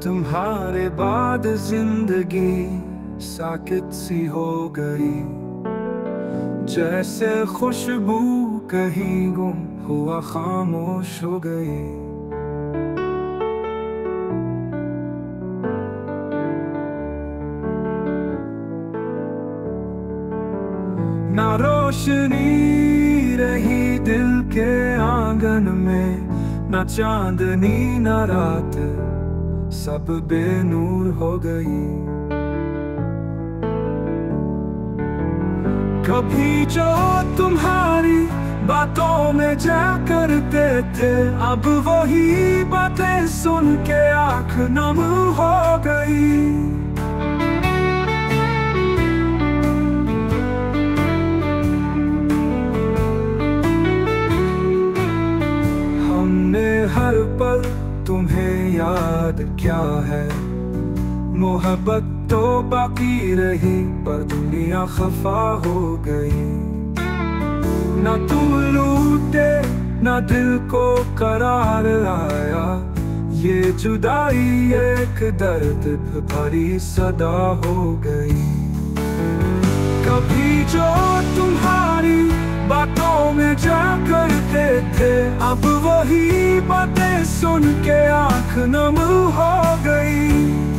तुम्हारे बाद जिंदगी साकित सी हो गई, जैसे खुशबू कहीं गुम हुआ खामोश हो गई। ना रोशनी रही दिल के आंगन में, ना चांदनी ना रात, सब बेनूर हो गई। कभी जो तुम्हारी बातों में जा करते थे, अब वही बातें सुन के आँख नम हो गई। हमने हर पल तुम्हें याद क्या है, मोहब्बत तो बाकी रही पर दुनिया खफा हो गई। ना तुम लूटे ना दिल को करार आया, ये जुदाई एक दर्द भरी सदा हो गई। कभी जो तुम्हारी बातों में जा करते थे, अब वही बातें सुन के आँख नम हो गई।